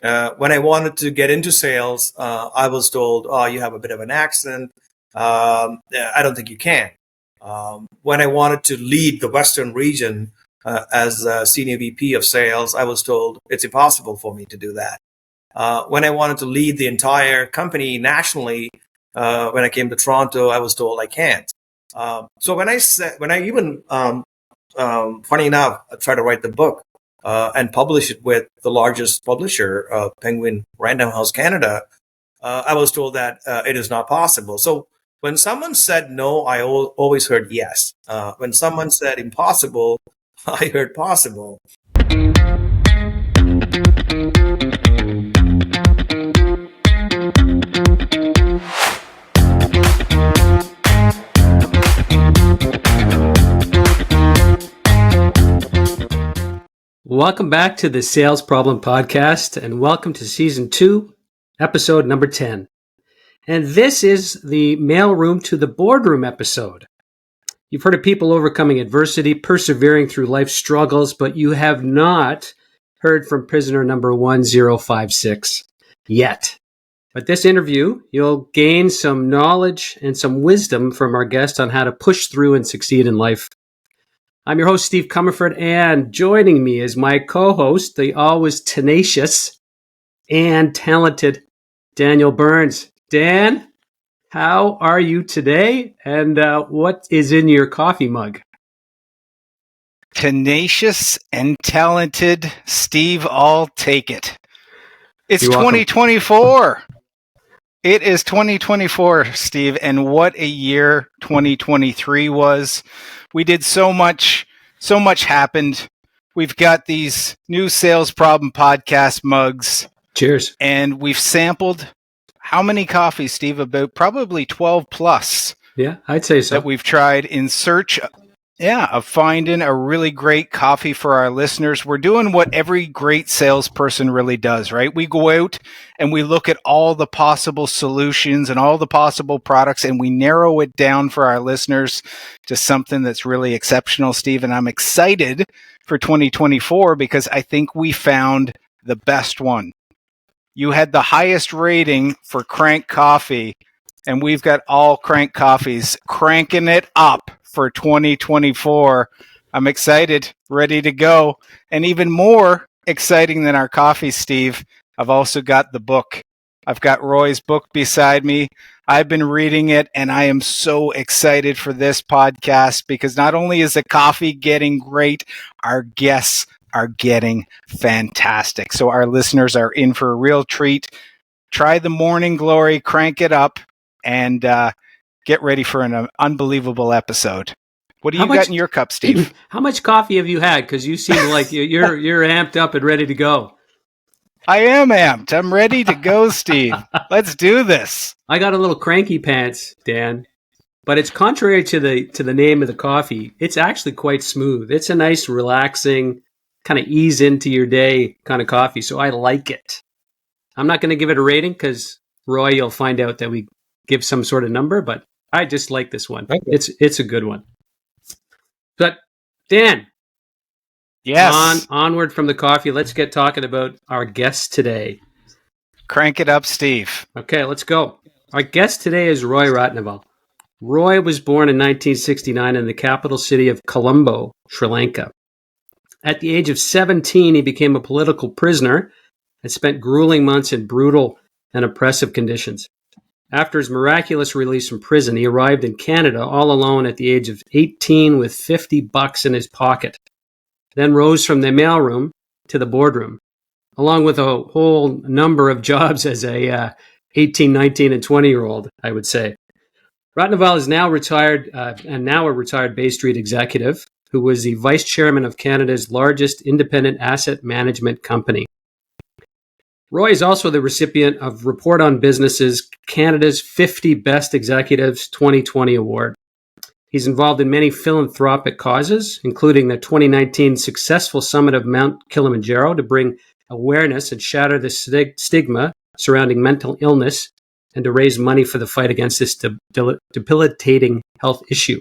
When I wanted to get into sales, I was told, "Oh, you have a bit of an accent. I don't think you can." When I wanted to lead the Western region as a senior VP of sales, I was told it's impossible for me to do that. When I wanted to lead the entire company nationally, when I came to Toronto, I was told I can't. So when I even, funny enough, I tried to write the book and publish it with the largest publisher, Penguin Random House Canada, I was told that it is not possible. So when someone said no, I always heard yes. When someone said impossible, I heard possible. Welcome back to the Sales Problem Podcast, and welcome to Season 2, Episode number 10. And this is the mailroom to the boardroom episode. You've heard of people overcoming adversity, persevering through life struggles, but you have not heard from prisoner number 1056 yet. But this interview, you'll gain some knowledge and some wisdom from our guest on how to push through and succeed in life. I'm your host, Steve Comerford, and joining me is my co-host, the always tenacious and talented Daniel Burns. Dan, how are you today, and what is in your coffee mug? Tenacious and talented Steve, I'll take it. It's 2024. It is 2024, Steve, and what a year 2023 was. We did so much happened. We've got these new Sales Problem Podcast mugs. Cheers. And we've sampled how many coffees, Steve? About probably 12 plus. Yeah, I'd say so. That we've tried in search of finding a really great coffee for our listeners. We're doing what every great salesperson really does, right? We go out and we look at all the possible solutions and all the possible products, and we narrow it down for our listeners to something that's really exceptional, Steve. And I'm excited for 2024 because I think we found the best one. You had the highest rating for Crank Coffee, and we've got all Crank Coffees cranking it up for 2024. I'm excited, ready to go. And even more exciting than our coffee, Steve, I've also got the book. I've got Roy's book beside me. I've been reading it, and I am so excited for this podcast because not only is the coffee getting great, our guests are getting fantastic. So our listeners are in for a real treat. Try the Morning Glory, crank it up, and get ready for an unbelievable episode. What do you got in your cup, Steve? How much coffee have you had? Because you seem like you're amped up and ready to go. I am amped. I'm ready to go, Steve. Let's do this. I got a little cranky pants, Dan, but it's contrary to the name of the coffee. It's actually quite smooth. It's a nice, relaxing, kind of ease into your day kind of coffee. So I like it. I'm not going to give it a rating because, Roy, you'll find out that we give some sort of number, but I just like this one. Okay. It's a good one. But Dan, yes, onward from the coffee. Let's get talking about our guest today. Crank it up, Steve. Okay, let's go. Our guest today is Roy Ratnavel. Roy was born in 1969 in the capital city of Colombo, Sri Lanka. At the age of 17, he became a political prisoner and spent grueling months in brutal and oppressive conditions. After his miraculous release from prison, he arrived in Canada all alone at the age of 18 with $50 in his pocket, then rose from the mailroom to the boardroom, along with a whole number of jobs as a 18, 19, and 20-year-old, I would say. Ratnavel is now retired and now a retired Bay Street executive who was the vice chairman of Canada's largest independent asset management company. Roy is also the recipient of Report on Business's Canada's 50 Best Executives 2020 award. He's involved in many philanthropic causes, including the 2019 successful summit of Mount Kilimanjaro to bring awareness and shatter the stigma surrounding mental illness and to raise money for the fight against this debilitating health issue.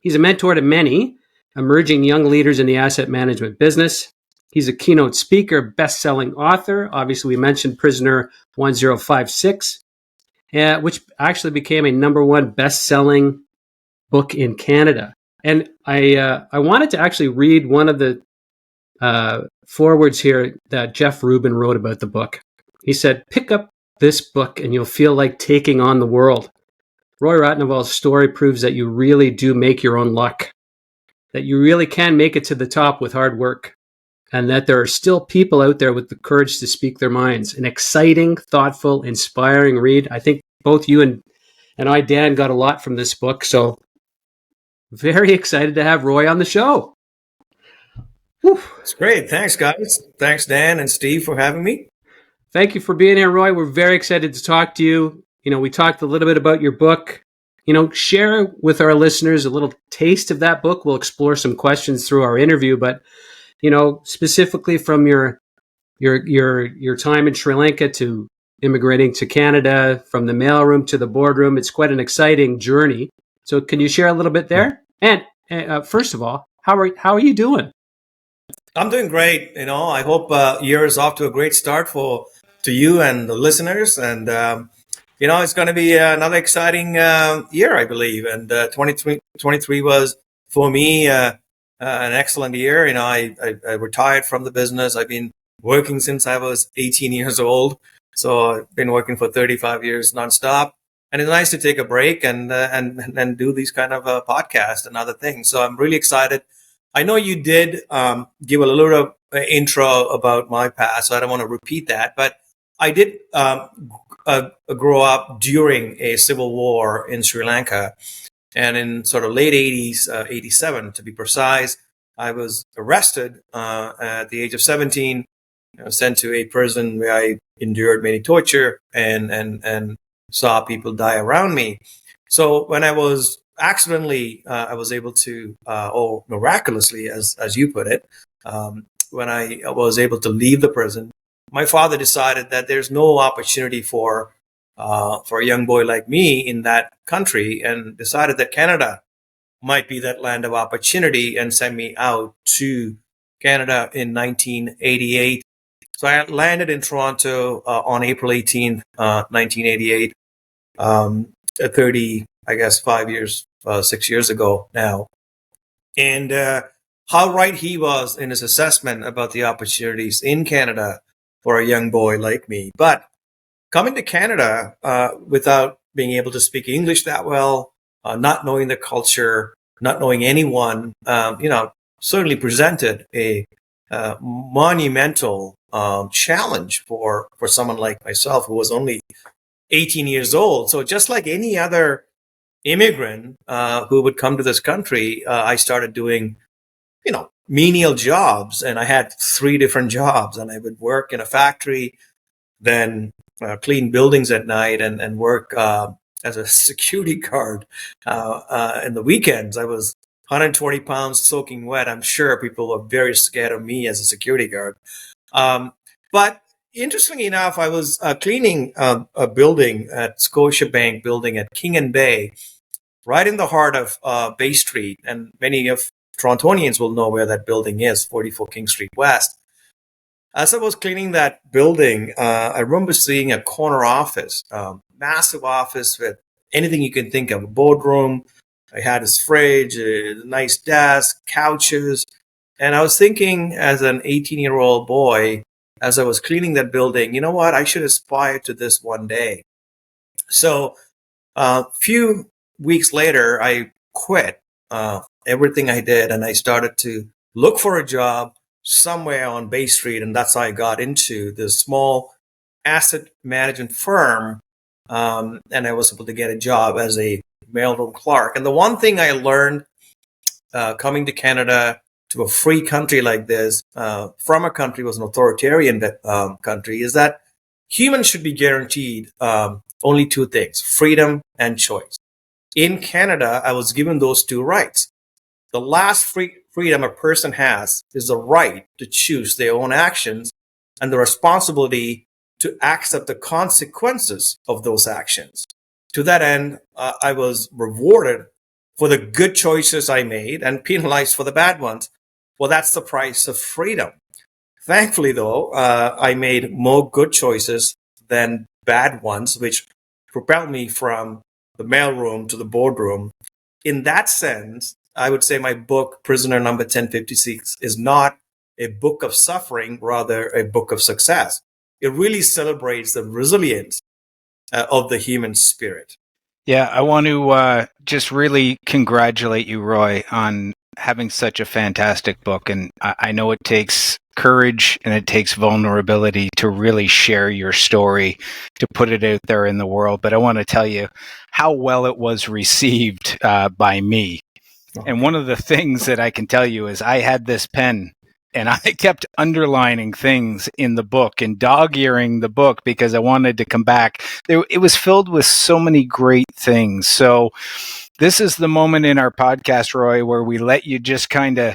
He's a mentor to many emerging young leaders in the asset management business, He's a keynote speaker, best-selling author. Obviously, we mentioned Prisoner 1056, which actually became a number one best-selling book in Canada. And I wanted to actually read one of the forewords here that Jeff Rubin wrote about the book. He said, "Pick up this book and you'll feel like taking on the world. Roy Ratnavel's story proves that you really do make your own luck, that you really can make it to the top with hard work, and that there are still people out there with the courage to speak their minds." An exciting, thoughtful, inspiring read. I think both you and I, Dan, got a lot from this book. So very excited to have Roy on the show. Whew. It's great. Thanks, guys. Thanks, Dan and Steve, for having me. Thank you for being here, Roy. We're very excited to talk to you. We talked a little bit about your book. Share with our listeners a little taste of that book. We'll explore some questions through our interview, but specifically from your time in Sri Lanka to immigrating to Canada, from the mailroom to the boardroom, it's quite an exciting journey. So, can you share a little bit there? And first of all, how are you doing? I'm doing great. I hope year is off to a great start to you and the listeners. And it's going to be another exciting year, I believe. And 2023 was for me an excellent year. I retired from the business. I've been working since I was 18 years old, so I've been working for 35 years nonstop. And it's nice to take a break and do these kind of podcasts and other things. So I'm really excited. I know you did give a little intro about my past, so I don't want to repeat that. But I did grow up during a civil war in Sri Lanka. And in sort of late 80s, 87 to be precise, I was arrested at the age of 17, sent to a prison where I endured many torture and saw people die around me. So when I was accidentally, I was able to, or miraculously, as you put it, when I was able to leave the prison, my father decided that there's no opportunity for a young boy like me in that country, and decided that Canada might be that land of opportunity, and sent me out to Canada in 1988. So I landed in Toronto on April 18th, 1988. 30, I guess, 5 years, 6 years ago now. And how right he was in his assessment about the opportunities in Canada for a young boy like me. But coming to Canada without being able to speak English that well, not knowing the culture, not knowing anyone, certainly presented a monumental challenge for someone like myself, who was only 18 years old. So just like any other immigrant who would come to this country, I started doing, menial jobs. And I had 3 different jobs, and I would work in a factory, then clean buildings at night, and work as a security guard in the weekends. I was 120 pounds soaking wet. I'm sure people were very scared of me as a security guard. But interestingly enough, I was cleaning a building at Scotiabank building at King and Bay, right in the heart of Bay Street. And many of Torontonians will know where that building is, 44 King Street West. As I was cleaning that building, I remember seeing a corner office, massive office with anything you can think of, a boardroom. I had his fridge, a nice desk, couches. And I was thinking, as an 18-year-old boy, as I was cleaning that building, you know what, I should aspire to this one day. So a few weeks later, I quit everything I did, and I started to look for a job somewhere on Bay Street. And that's how I got into this small asset management firm. And I was able to get a job as a mailroom clerk. And the one thing I learned coming to Canada, to a free country like this, from a country was an authoritarian country, is that humans should be guaranteed only 2 things: freedom and choice. In Canada, I was given those 2 rights. The last freedom a person has is the right to choose their own actions, and the responsibility to accept the consequences of those actions. To that end, I was rewarded for the good choices I made and penalized for the bad ones. Well, that's the price of freedom. Thankfully, though, I made more good choices than bad ones, which propelled me from the mailroom to the boardroom. In that sense, I would say my book, Prisoner Number 1056, is not a book of suffering, rather a book of success. It really celebrates the resilience of the human spirit. Yeah, I want to just really congratulate you, Roy, on having such a fantastic book. And I know it takes courage and it takes vulnerability to really share your story, to put it out there in the world. But I want to tell you how well it was received by me. And one of the things that I can tell you is I had this pen and I kept underlining things in the book and dog earing the book because I wanted to come back. It was filled with so many great things. So this is the moment in our podcast, Roy, where we let you just kind of,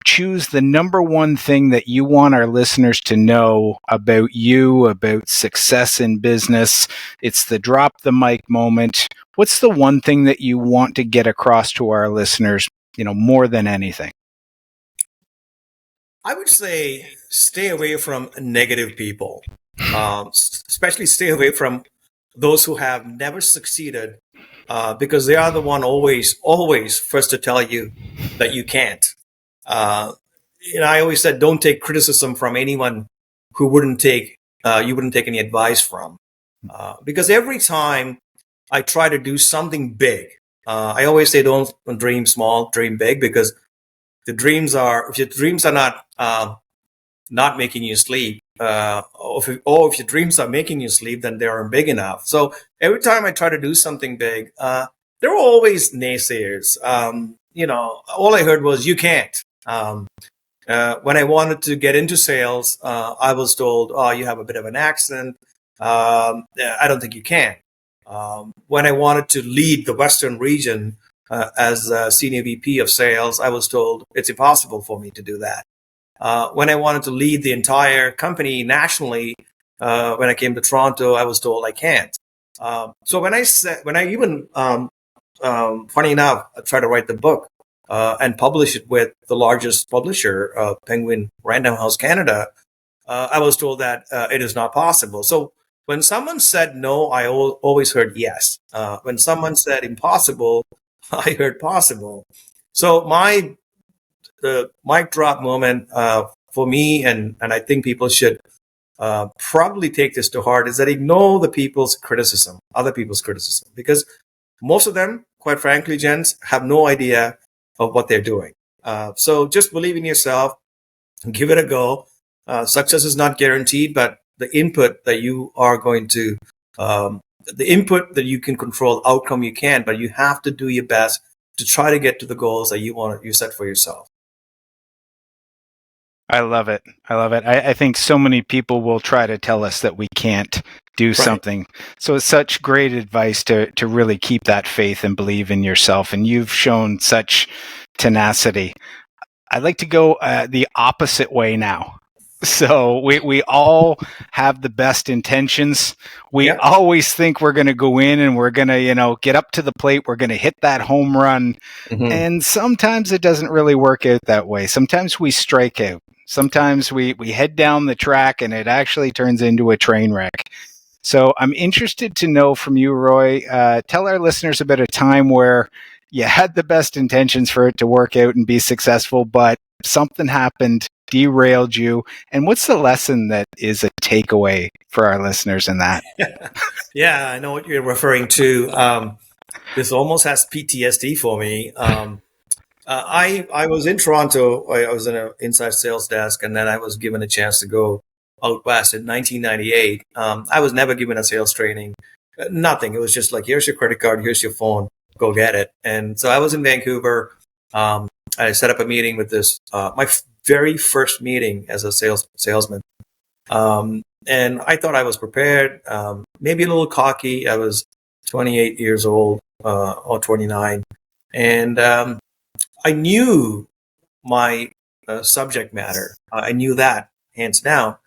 choose the number one thing that you want our listeners to know about you, about success in business. It's the drop the mic moment. What's the one thing that you want to get across to our listeners, more than anything? I would say stay away from negative people, especially stay away from those who have never succeeded, because they are the one always first to tell you that you can't. Uh, I always said don't take criticism from anyone who you wouldn't take any advice from, because every time I try to do something big, I always say don't dream small, dream big, because if your dreams are not making you sleep, or if your dreams are making you sleep, then they aren't big enough. So every time I try to do something big, there are always naysayers. All I heard was you can't. When I wanted to get into sales, I was told, "Oh, you have a bit of an accent. I don't think you can." When I wanted to lead the Western region as a senior VP of sales, I was told it's impossible for me to do that. When I wanted to lead the entire company nationally, when I came to Toronto, I was told I can't. So when I even, funny enough, I tried to write the book and publish it with the largest publisher, Penguin Random House Canada, I was told that it is not possible. So when someone said no, I always heard yes. When someone said impossible, I heard possible. So the mic drop moment for me, and I think people should probably take this to heart, is that ignore other people's criticism, because most of them, quite frankly, gents, have no idea of what they're doing. So just believe in yourself, give it a go. Success is not guaranteed, but the input that you are going to, the input that you can control, outcome you can, but you have to do your best to try to get to the goals that you set for yourself. I love it. I love it. I think so many people will try to tell us that we can't do Right. something. So it's such great advice to really keep that faith and believe in yourself. And you've shown such tenacity. I'd like to go the opposite way now. So we all have the best intentions. We Yeah. always think we're going to go in and we're going to, get up to the plate. We're going to hit that home run. Mm-hmm. And sometimes it doesn't really work out that way. Sometimes we strike out. Sometimes we head down the track and it actually turns into a train wreck. So I'm interested to know from you, Roy, tell our listeners about a time where you had the best intentions for it to work out and be successful, but something happened, derailed you. And what's the lesson that is a takeaway for our listeners in that? Yeah, I know what you're referring to. This almost has PTSD for me. I was in Toronto. I was in an inside sales desk, and then I was given a chance to go out west in 1998. I was never given a sales training, nothing. It was just like, here's your credit card, here's your phone, go get it. And so I was in Vancouver. I set up a meeting with my very first meeting as a salesman. And I thought I was prepared, maybe a little cocky. I was 28 years old, or 29. And I knew my subject matter. I knew that hands down,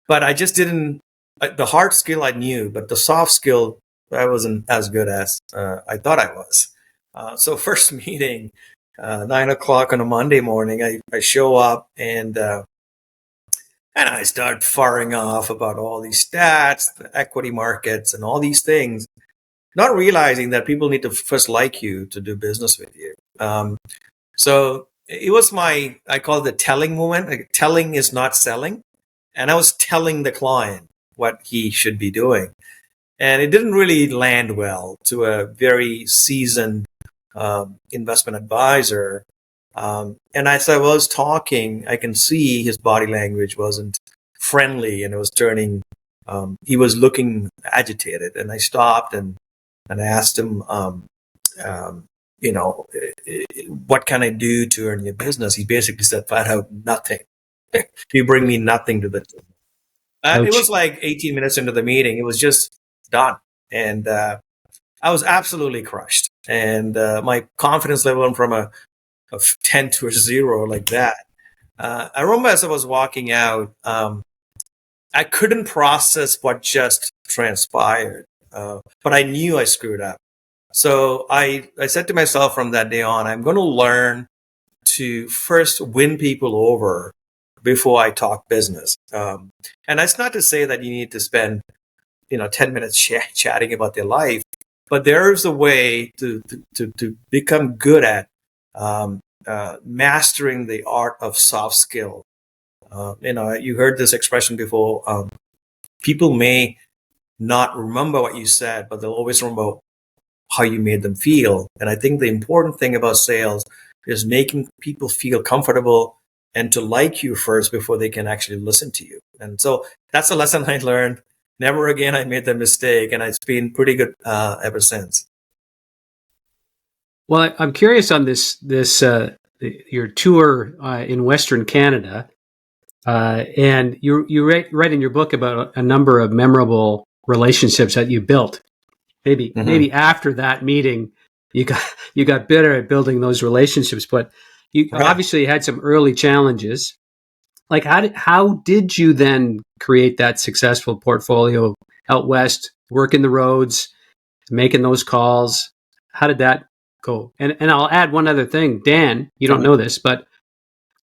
but I just didn't. The hard skill I knew, but the soft skill I wasn't as good as I thought I was. So first meeting, 9 o'clock on a Monday morning, I show up and And I start firing off about all these stats, the equity markets, and all these things, not realizing that people need to first like you to do business with you. So it was I call it the telling moment. Like, telling is not selling. And I was telling the client what he should be doing. And it didn't really land well to a very seasoned investment advisor. And as I was talking, I can see his body language wasn't friendly, and it was turning. He was looking agitated, and I stopped and I asked him, um, what can I do to earn your business? He basically said flat out, nothing. You bring me nothing to the table. And it Ouch. was like 18 minutes into the meeting. It was just done. And I was absolutely crushed. And my confidence level went from a 10 to a 0 like that. I remember as I was walking out, I couldn't process what just transpired, but I knew I screwed up. So I said to myself from that day on, I'm going to learn to first win people over before I talk business. And that's not to say that you need to spend 10 minutes chatting about their life, but there's a way to become good at mastering the art of soft skill. You heard this expression before. People may not remember what you said, but they'll always remember how you made them feel. And I think the important thing about sales is making people feel comfortable and to like you first before they can actually listen to you. And so that's a lesson I learned. Never again I made the mistake, and it's been pretty good ever since. Well, I'm curious on this your tour in Western Canada, and you write in your book about a number of memorable relationships that you built. Mm-hmm. Maybe after that meeting, you got you got better at building those relationships, but you Right. obviously had some early challenges. Like how did you then create that successful portfolio out west, working the roads, making those calls? How did that go? And I'll add one other thing, Dan. You don't Uh-huh. know this, but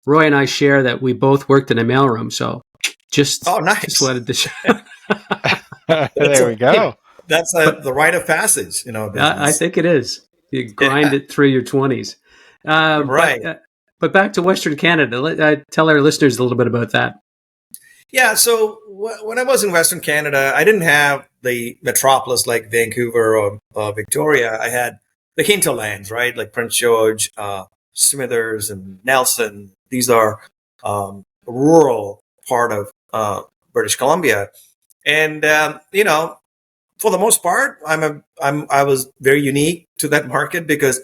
Roy and I share that we both worked in a mailroom. So just Oh, just nice. wanted to. That's There we Anyway, go. but the rite of passage in our I business. think it is. You grind Yeah. it through your 20s. Uh, but Right. uh, but back to Western Canada. Tell our listeners a little bit about that. Yeah. So when I was in Western Canada, I didn't have the metropolis like Vancouver or Victoria. I had the hinterlands, right? Like Prince George, Smithers, and Nelson. These are rural part of British Columbia, and for the most part, I was very unique to that market because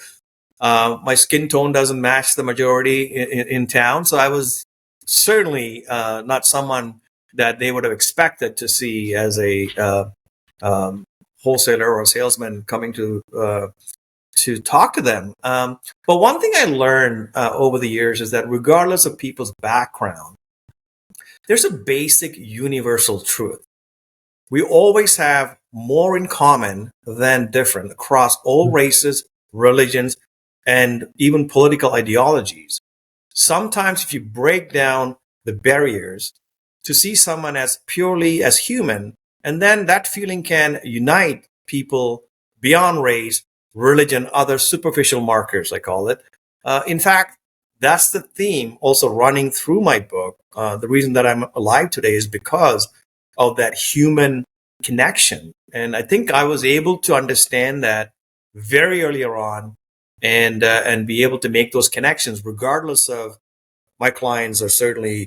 my skin tone doesn't match the majority in town. So I was certainly not someone that they would have expected to see as a um, wholesaler or a salesman coming to talk to them. But one thing I learned over the years is that regardless of people's background, there's a basic universal truth. We always have more in common than different across all races, religions, and even political ideologies. Sometimes, if you break down the barriers to see someone as purely as human, and then that feeling can unite people beyond race, religion, other superficial markers, I call it. In fact, that's the theme also running through my book. The reason that I'm alive today is because of that human connection. And I think I was able to understand that very earlier on and be able to make those connections regardless of my clients are certainly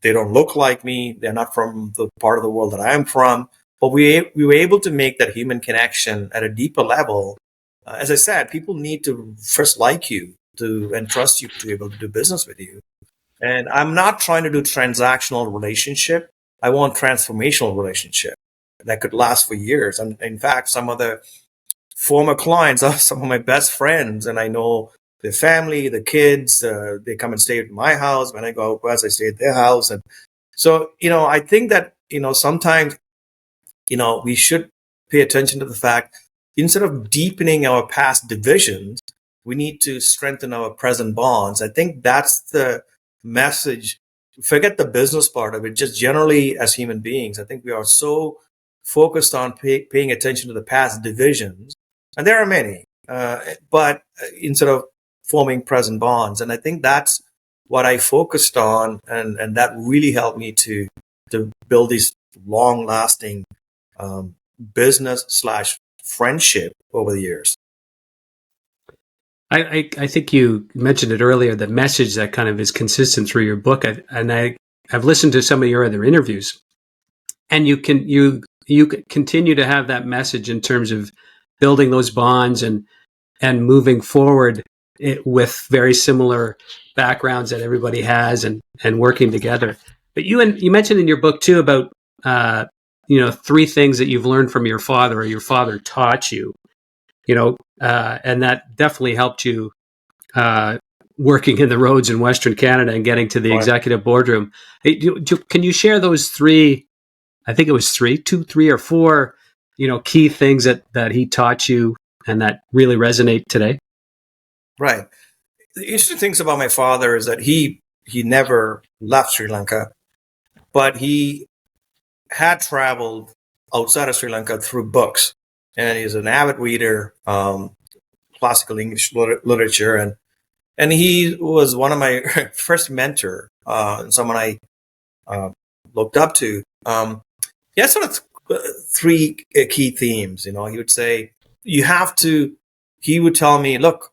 they don't look like me, they're not from the part of the world that I am from, but we were able to make that human connection at a deeper level. As I said, people need to first like you to and trust you to be able to do business with you. And I'm not trying to do transactional relationship. I want transformational relationship that could last for years. And in fact, some of the former clients are some of my best friends, and I know their family, the kids. They come and stay at my house. When I go out west, I stay at their house. And so, I think that, sometimes, we should pay attention to the fact instead of deepening our past divisions, we need to strengthen our present bonds. I think that's the message forget the business part of it, just generally as human beings, I think we are so focused on paying attention to the past divisions, and there are many, but instead of forming present bonds. And I think that's what I focused on, and that really helped me to build these long lasting business slash friendship over the years. I think you mentioned it earlier, the message that kind of is consistent through your book. I've listened to some of your other interviews, and you continue to have that message in terms of building those bonds and moving forward with very similar backgrounds that everybody has, and working together. But you mentioned in your book too about 3 things that you've learned from your father, or your father taught you. And that definitely helped you working in the roads in Western Canada and getting to the executive boardroom. Hey, can you share those 3? I think it was 2, 3, or 4, key things that he taught you and that really resonate today. Right. The interesting things about my father is that he never left Sri Lanka, but he had traveled outside of Sri Lanka through books, and he's an avid reader, classical English literature, and he was one of my first mentor, someone I looked up to. He had sort of 3 key themes. He would say, he would tell me, look,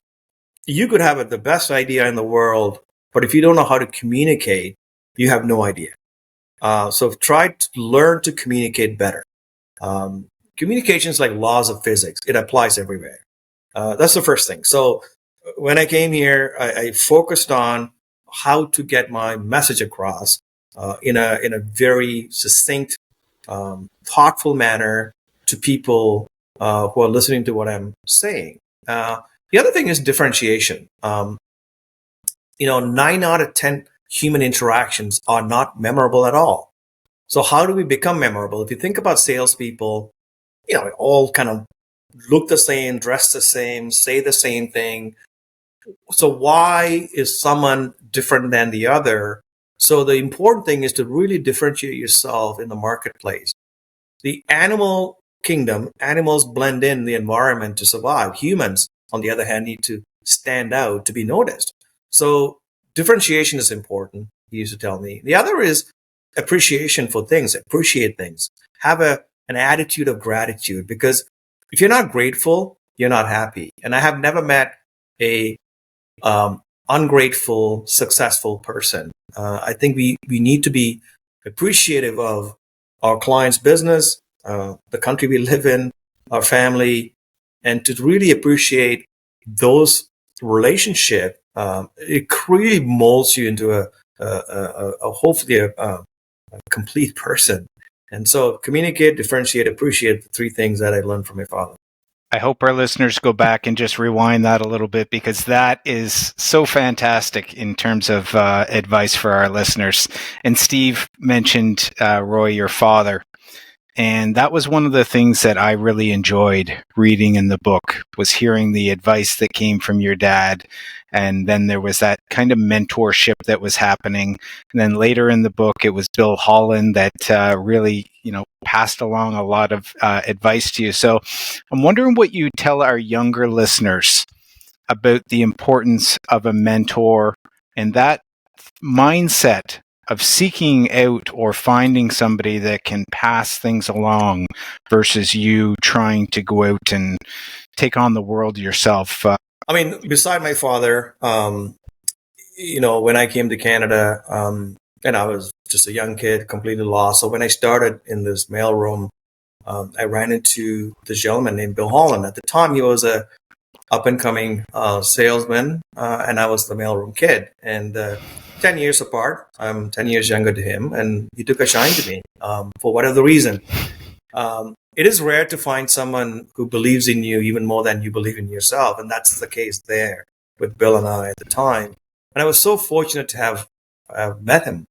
you could have the best idea in the world, but if you don't know how to communicate, you have no idea. So try to learn to communicate better. Communication is like laws of physics. It applies everywhere. That's the first thing. So when I came here, I focused on how to get my message across in a very succinct, thoughtful manner to people who are listening to what I'm saying. The other thing is differentiation. 9 out of 10 human interactions are not memorable at all. So how do we become memorable? If you think about salespeople, all kind of look the same, dress the same, say the same thing. So why is someone different than the other? So the important thing is to really differentiate yourself in the marketplace. The animal kingdom, animals blend in the environment to survive. Humans, on the other hand, need to stand out to be noticed. So differentiation is important, he used to tell me. The other is appreciation for things, appreciate things. Have an attitude of gratitude, because if you're not grateful, you're not happy. And I have never met a ungrateful, successful person. I think we need to be appreciative of our client's business, the country we live in, our family, and to really appreciate those relationship. It really molds you into a hopefully a complete person. And so communicate, differentiate, appreciate, the 3 things that I learned from my father. I hope our listeners go back and just rewind that a little bit, because that is so fantastic in terms of advice for our listeners. And Steve mentioned Roy, your father. And that was one of the things that I really enjoyed reading in the book, was hearing the advice that came from your dad. And then there was that kind of mentorship that was happening. And then later in the book, it was Bill Holland that really, passed along a lot of advice to you. So I'm wondering what you tell our younger listeners about the importance of a mentor and that mindset of seeking out or finding somebody that can pass things along versus you trying to go out and take on the world yourself. Beside my father, when I came to Canada, and I was just a young kid, completely lost. So when I started in this mailroom, I ran into this gentleman named Bill Holland. At the time, he was a up and coming salesman, and I was the mailroom kid. And 10 years apart, I'm 10 years younger to him, and he took a shine to me for whatever reason. It is rare to find someone who believes in you even more than you believe in yourself. And that's the case there with Bill and I at the time. And I was so fortunate to have met him.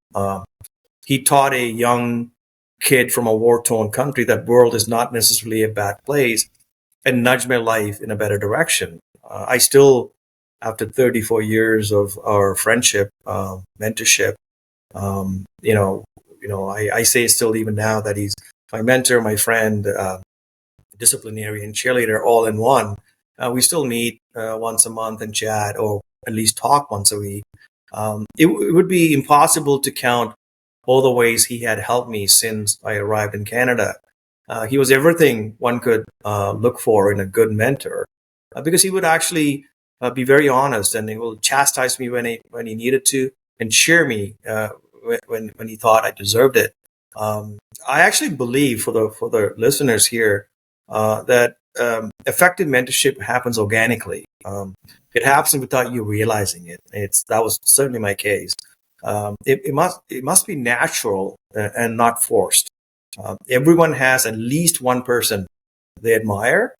He taught a young kid from a war-torn country that world is not necessarily a bad place, and nudged my life in a better direction. I still, after 34 years of our friendship, mentorship, I say still even now that he's my mentor, my friend, disciplinarian, cheerleader, all in one. We still meet once a month and chat, or at least talk once a week. It would be impossible to count all the ways he had helped me since I arrived in Canada. He was everything one could look for in a good mentor, because he would actually be very honest, and he will chastise me when he needed to, and cheer me when he thought I deserved it. I actually believe, for the listeners here, that effective mentorship happens organically. It happens without you realizing it. That was certainly my case. It must be natural and not forced. Everyone has at least one person they admire,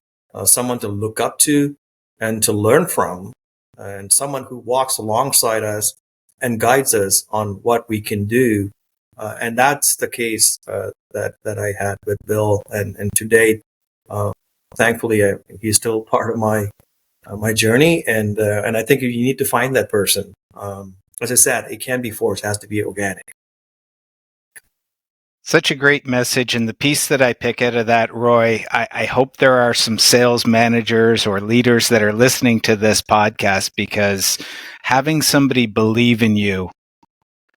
someone to look up to and to learn from, and someone who walks alongside us and guides us on what we can do. And that's the case that I had with Bill, and to date, uh, thankfully, he's still part of my journey, and I think you need to find that person. As I said, it can be forced; it has to be organic. Such a great message. And the piece that I pick out of that, Roy, I hope there are some sales managers or leaders that are listening to this podcast, because having somebody believe in you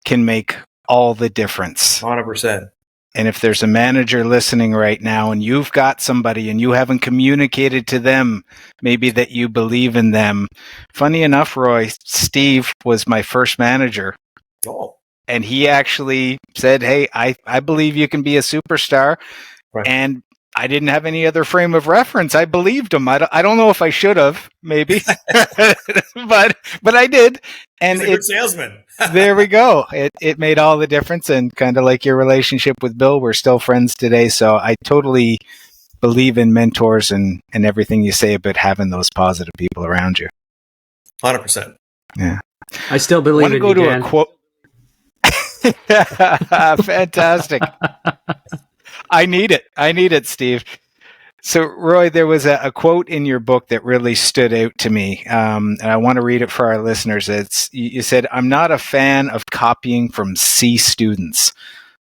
can make all the difference. 100%. And if there's a manager listening right now and you've got somebody and you haven't communicated to them maybe that you believe in them. Funny enough, Roy, Steve was my first manager. Oh, And he actually said, "Hey, I believe you can be a superstar." right. And I didn't have any other frame of reference. I believed him. I don't know if I should have, maybe, but I did. And He's a good salesman. there we go. It made all the difference. And kind of like your relationship with Bill, we're still friends today. So I totally believe in mentors and everything you say about having those positive people around you. 100%. Yeah. I still I believe want to in go you, to Dan. a quote. Fantastic. I need it, Steve. So, Roy, there was a quote in your book that really stood out to me, and I want to read it for our listeners. You said, "I'm not a fan of copying from C students.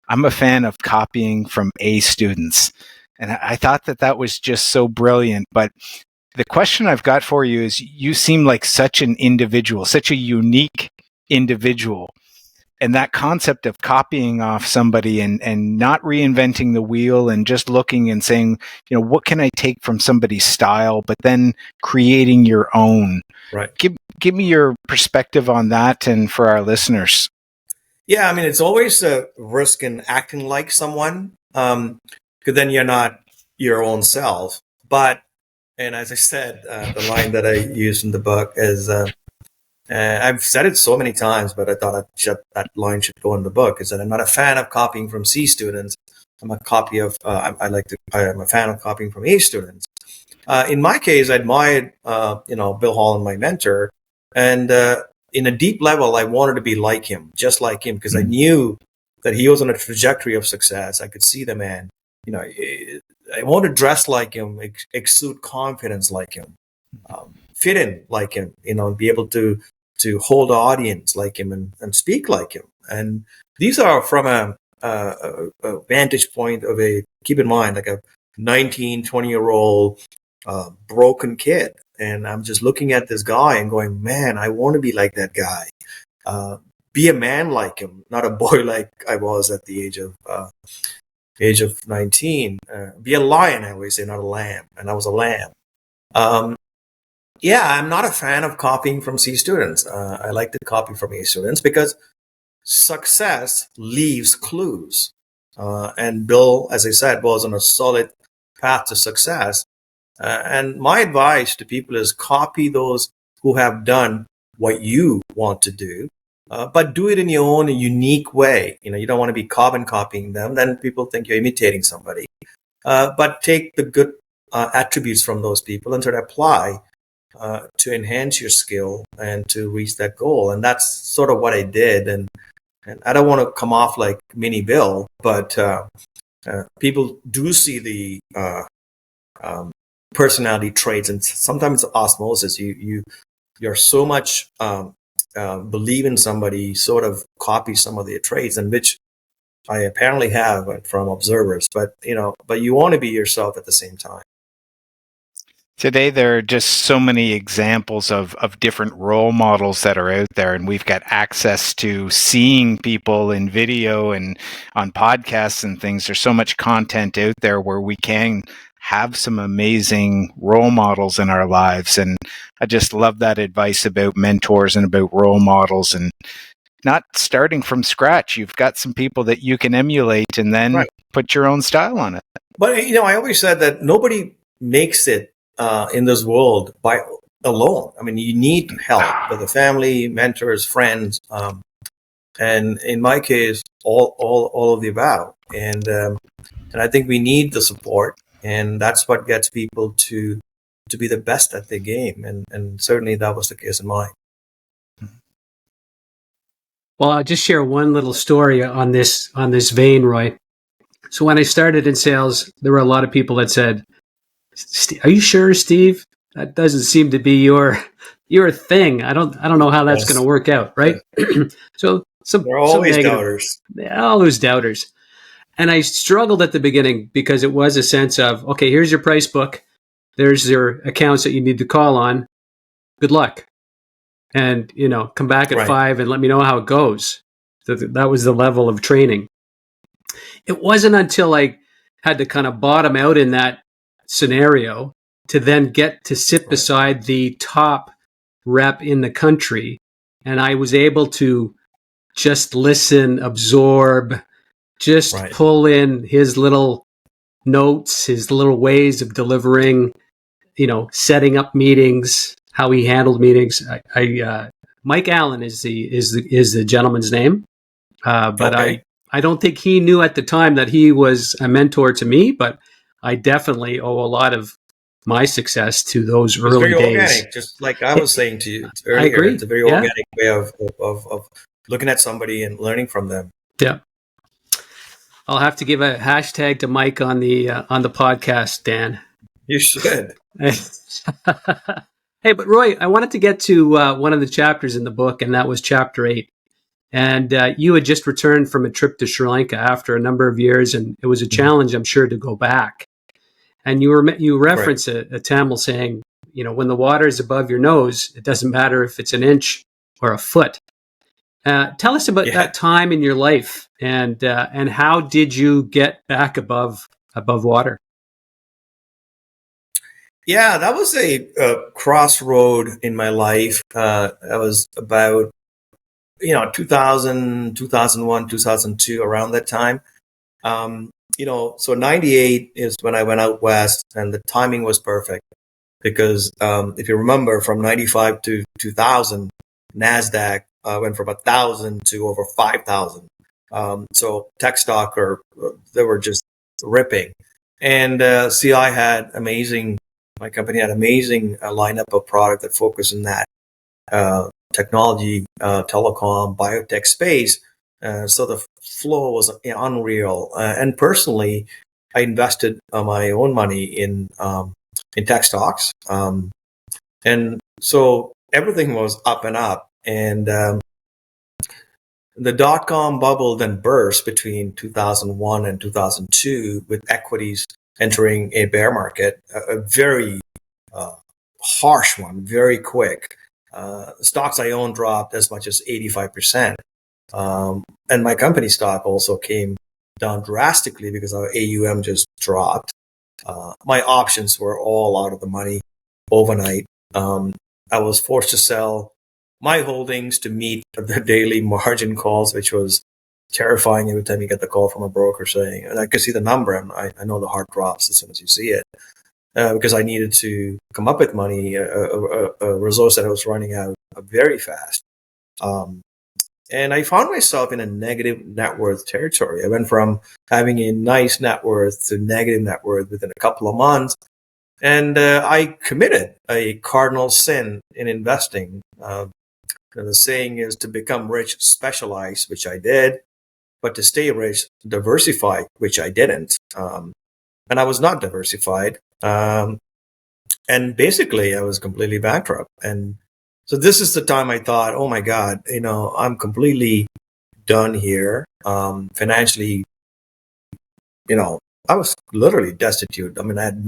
I'm a fan of copying from A students." And I thought that was just so brilliant. But the question I've got for you is, you seem like such an individual, such a unique individual. And that concept of copying off somebody and not reinventing the wheel and just looking and saying, what can I take from somebody's style, but then creating your own. Right. Give me your perspective on that, and for our listeners. Yeah, I mean, it's always a risk in acting like someone, because then you're not your own self. But, and as I said, the line that I used in the book is, I've said it so many times, but I thought that line should go in the book, is that I'm not a fan of copying from C students. I'm a I'm a fan of copying from A students. In my case, I admired, Bill Holland, my mentor, and in a deep level, I wanted to be like him, just like him, because I knew that he was on a trajectory of success. I could see the man. I wanted to dress like him, exude confidence like him, fit in like him, be able to hold an audience like him, and speak like him. And these are from a vantage point of keep in mind, like a 19, 20-year-old broken kid. And I'm just looking at this guy and going, man, I want to be like that guy. Be a man like him, not a boy like I was at the age of 19. Be a lion, I always say, not a lamb. And I was a lamb. Yeah, I'm not a fan of copying from C students. I like to copy from A students because success leaves clues. And Bill, as I said, was on a solid path to success. And my advice to people is copy those who have done what you want to do, but do it in your own unique way. You don't want to be carbon copying them. Then people think you're imitating somebody. But take the good attributes from those people and sort of apply to enhance your skill and to reach that goal. And that's sort of what I did. And I don't want to come off like mini Bill, but people do see the personality traits, and sometimes osmosis. You're so much believe in somebody, sort of copy some of their traits, and which I apparently have from observers. But you want to be yourself at the same time. Today, there are just so many examples of different role models that are out there, and we've got access to seeing people in video and on podcasts and things. There's so much content out there where we can have some amazing role models in our lives. And I just love that advice about mentors and about role models and not starting from scratch. You've got some people that you can emulate and then put your own style on it. But, I always said that nobody makes it in this world by alone. I mean, you need help with the family, mentors, friends, and in my case, all of the above. And I think we need the support, and that's what gets people to be the best at their game. And certainly that was the case in mine. Well, I'll just share one little story on this vein, Roy. So when I started in sales, there were a lot of people that said, "Are you sure, Steve? That doesn't seem to be your thing. I don't know how that's going to work out, right?" So there are always doubters. All those doubters. And I struggled at the beginning because it was a sense of, okay, here's your price book. There's your accounts that you need to call on. Good luck. And, come back at 5 and let me know how it goes. So that was the level of training. It wasn't until I had to kind of bottom out in that scenario to then get to sit beside the top rep in the country. And I was able to just listen, absorb, just pull in his little notes, his little ways of delivering, setting up meetings, how he handled meetings. Mike Allen is the gentleman's name, but I don't think he knew at the time that he was a mentor to me. But I definitely owe a lot of my success to those early days. Organic, just like I was saying to you earlier. I agree. It's a very organic way of looking at somebody and learning from them. Yeah. I'll have to give a hashtag to Mike on the podcast, Dan. You should. Hey, but Roy, I wanted to get to one of the chapters in the book, and that was chapter 8. And you had just returned from a trip to Sri Lanka after a number of years, and it was a challenge, I'm sure, to go back. And you reference a Tamil saying, when the water is above your nose, it doesn't matter if it's an inch or a foot. Tell us about that time in your life, and how did you get back above water? Yeah, that was a crossroad in my life. That was about 2000, 2001, 2002, around that time. So 98 is when I went out west, and the timing was perfect because if you remember, from 95 to 2000, NASDAQ went from 1,000 to over 5,000. So tech stock they were just ripping. And CI had my company had amazing lineup of product that focused in that technology, telecom, biotech space. So the flow was unreal. And personally, I invested my own money in tech stocks. And so everything was up and up. And the dot-com bubble then burst between 2001 and 2002 with equities entering a bear market, a very harsh one, very quick. Stocks I own dropped as much as 85%. And my company stock also came down drastically because our AUM just dropped. My options were all out of the money overnight. I was forced to sell my holdings to meet the daily margin calls, which was terrifying every time you get the call from a broker saying, and I could see the number, and I know the heart drops as soon as you see it, because I needed to come up with money, a resource that I was running out very fast. And I found myself in a negative net worth territory. I went from having a nice net worth to negative net worth within a couple of months. And I committed a cardinal sin in investing. The saying is to become rich, specialize, which I did, but to stay rich, diversify, which I didn't. And I was not diversified. And basically, I was completely bankrupt. And So this is the time I thought, oh my God, I'm completely done here. Financially, I was literally destitute. I mean, I had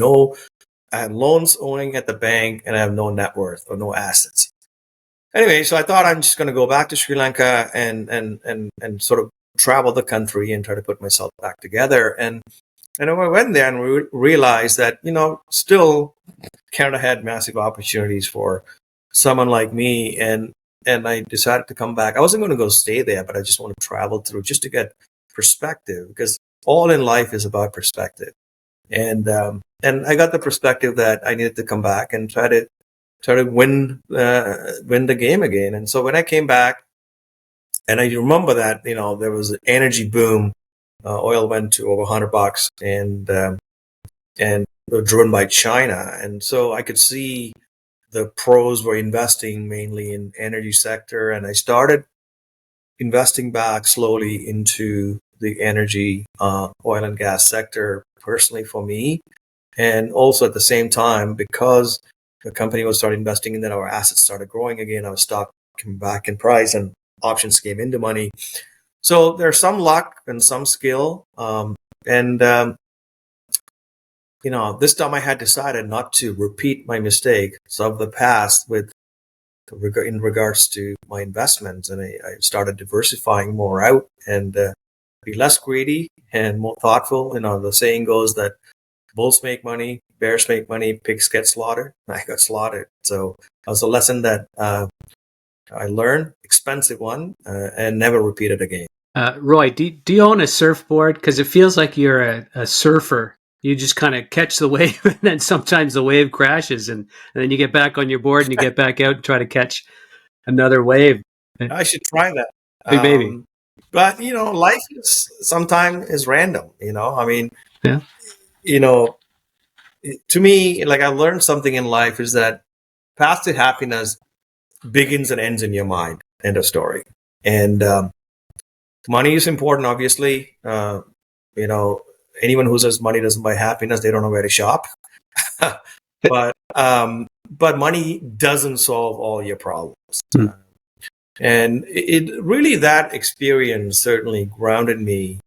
loans owing at the bank, and I have no net worth or no assets. Anyway, so I thought I'm just going to go back to Sri Lanka and sort of travel the country and try to put myself back together. And I went there and realized that, still Canada had massive opportunities for someone like me. And I decided to come back. I wasn't going to go stay there, but I just want to travel through just to get perspective, because all in life is about perspective. And I got the perspective that I needed to come back and try to win the game again. And so when I came back, and I remember that there was an energy boom, oil went to over $100, and driven by China, and so I could see the pros were investing mainly in energy sector, and I started investing back slowly into the energy, oil and gas sector personally for me. And also at the same time, because the company was started investing in that, our assets started growing again, our stock came back in price and options came into money. So there's some luck and some skill. And this time I had decided not to repeat my mistakes of the past in regards to my investments, and I started diversifying more out and be less greedy and more thoughtful. The saying goes that bulls make money, bears make money, pigs get slaughtered. I got slaughtered. So that was a lesson that I learned, expensive one, and never repeat it again. Roy, do you own a surfboard? Because it feels like you're a surfer. You just kind of catch the wave, and then sometimes the wave crashes, and then you get back on your board and you get back out and try to catch another wave. I should try that. Big baby. But life sometimes is random. I mean, Yeah. To me, like I learned something in life is that path to happiness begins and ends in your mind. End of story. And money is important, obviously. Anyone who says money doesn't buy happiness, they don't know where to shop. But money doesn't solve all your problems. And it really, that experience certainly grounded me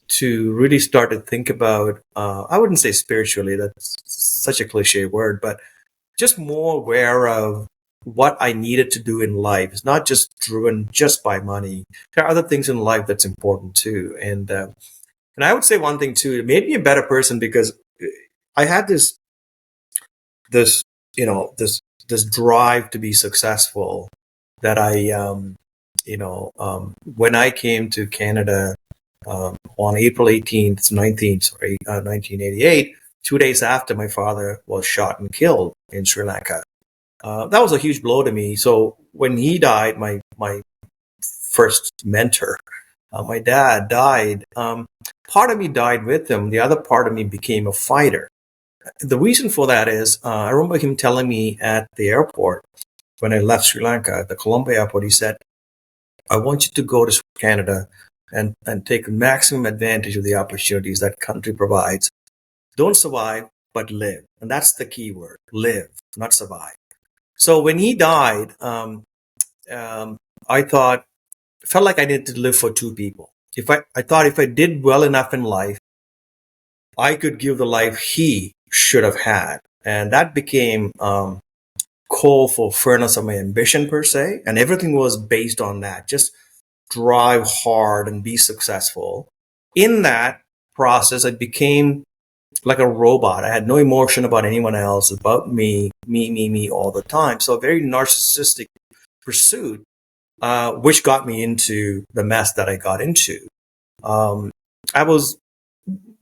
to really start to think about, I wouldn't say spiritually, that's such a cliche word, but just more aware of what I needed to do in life. It's not just driven just by money. There are other things in life that's important too. And I would say one thing too, it made me a better person, because I had this drive to be successful that when I came to Canada on April 19th, 1988, 2 days after my father was shot and killed in Sri Lanka. That was a huge blow to me. So when he died, my first mentor, my dad died. Part of me died with him. The other part of me became a fighter. The reason for that is I remember him telling me at the airport when I left Sri Lanka, at the Colombo airport, he said, I want you to go to Canada and take maximum advantage of the opportunities that country provides. Don't survive, but live. And that's the key word, live, not survive. So when he died, I felt like I needed to live for two people. I thought if I did well enough in life, I could give the life he should have had. And that became coal for furnace of my ambition per se. And everything was based on that. Just drive hard and be successful. In that process, I became like a robot. I had no emotion about anyone else, about me all the time. So a very narcissistic pursuit, which got me into the mess that I got into. I was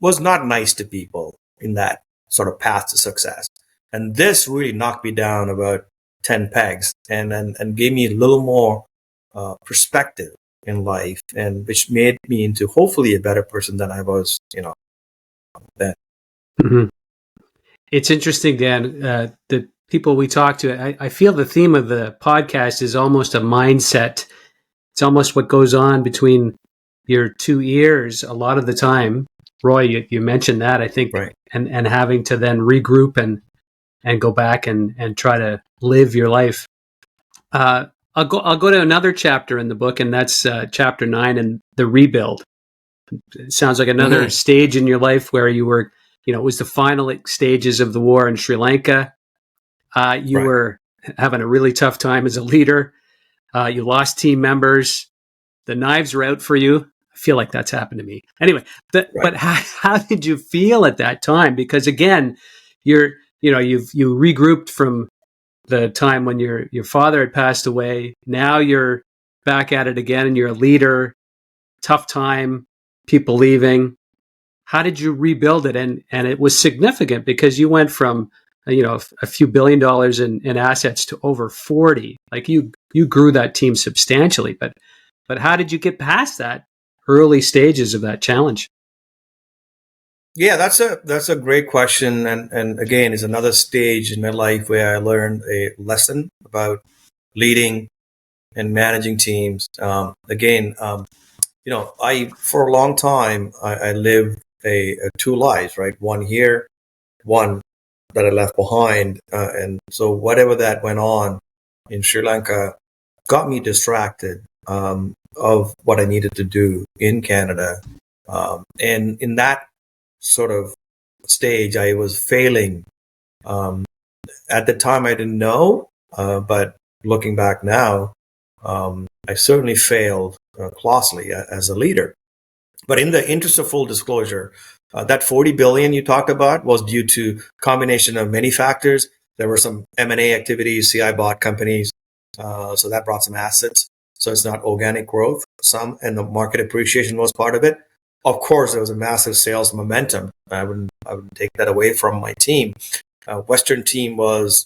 not nice to people in that sort of path to success. And this really knocked me down about 10 pegs and gave me a little more perspective in life, and which made me into hopefully a better person than I was, then. Mm-hmm. It's interesting, Dan. The people we talk to, I feel the theme of the podcast is almost a mindset. It's almost what goes on between your two ears a lot of the time. Roy, you mentioned that, I think, right. and having to then regroup and go back and try to live your life. I'll go to another chapter in the book, and that's chapter 9, and the rebuild. It sounds like another stage in your life where you were, it was the final stages of the war in Sri Lanka. You Right. were having a really tough time as a leader. You lost team members. The knives were out for you. I feel like that's happened to me. Anyway, Right. but how did you feel at that time? Because again, you regrouped from the time when your father had passed away. Now you're back at it again, and you're a leader. Tough time, people leaving. How did you rebuild it? And it was significant because you went from a few $billion in assets to over 40. Like you grew that team substantially. But how did you get past that early stages of that challenge? Yeah, that's a great question, and again, is another stage in my life where I learned a lesson about leading and managing teams. I for a long time I lived a two lives, right? One here, one that I left behind, and so whatever that went on in Sri Lanka got me distracted of what I needed to do in Canada, and in that sort of stage, I was failing. Um, at the time, I didn't know, but looking back now, I certainly failed colossally as a leader. But in the interest of full disclosure, that 40 billion you talked about was due to combination of many factors. There were some M&A activities, CI bought companies, so that brought some assets. So it's not organic growth, and the market appreciation was part of it. Of course, there was a massive sales momentum. I wouldn't take that away from my team. Western team was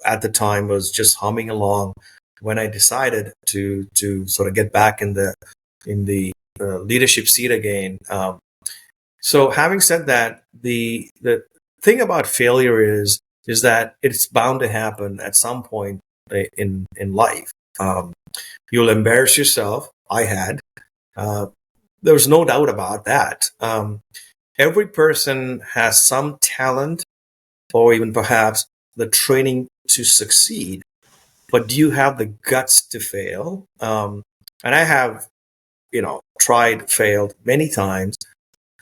at the time was just humming along when I decided to sort of get back in the leadership seat again. So having said that, the thing about failure is that it's bound to happen at some point in life. You'll embarrass yourself. I had. Uh, there was no doubt about that. Every person has some talent, or even perhaps the training to succeed. But do you have the guts to fail? And I have, tried, failed many times.